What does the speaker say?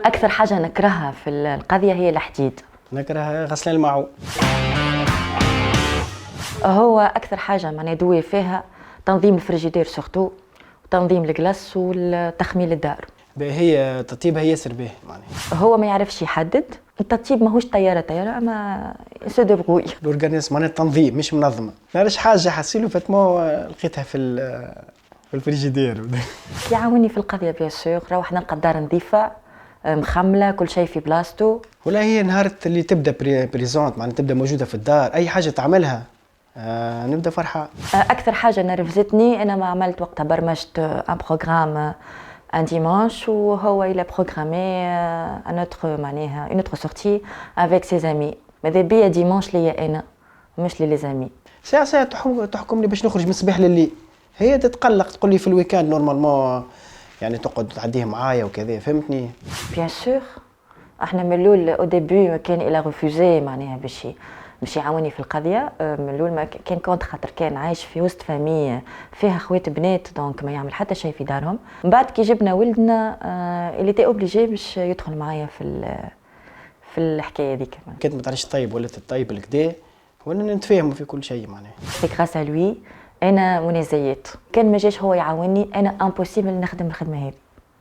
اكثر حاجه نكرهها في القضيه هي الحديد. نكره غسل الماعون. هو اكثر حاجه معناها دوي فيها تنظيم الفريجيدير سورتو، وتنظيم الكلاس وتخميل الدار. هي تطيبها ياسر باهي معناها. هو ما يعرفش يحدد التطيب، ماهوش طياره اما سو دبغوي. الاورجانيزم معناها تنظيم مش منظمه. نعرفش حاجه حسيلو فاتمو لقيتها في الفريجيدير. يعاوني في القضيه بيان سور، روح نلقى الدار نظيفه مخمله كل شيء في بلاصتو. ولا هي نهار اللي تبدا بريزونت معناها تبدا موجوده في الدار، اي حاجه تعملها نبدا فرحان. اكثر حاجه نرفزتني انا ما عملت وقتها برمجت ان بروغرام ان ديمانش، وهو الى بروغرامي ان اوتر معناها اون اوتر سورتي افيك سي زامي. ماذا بيا ديمانش ليا انا مش لي زامي. ساعه تحكمني باش نخرج من الصباح لليل، هي تتقلق تقول لي في الويكاند نورمالمون يعني تقعد تعديه معايا وكذا، فهمتني؟ بيان سور احنا من الاول او ديبي كان الى ريفوزي معناها باش يعاوني في القضيه. من الاول ما كان كونت، خاطر كان عايش في وسط فامي فيها خوات بنات، دونك ما يعمل حتى شيء في دارهم. من بعد كي جبنا ولدنا اللي تي اوبليجي باش يدخل معايا في الحكايه هذيك. كنت ما تعرفش طيب ولا تطيب الكدا ولا نتفاهموا في كل شيء معناها. سي غراس ا لوي انا منازيات، كان ما جاش هو يعاوني انا امبوسيبل نخدم الخدمه هذه.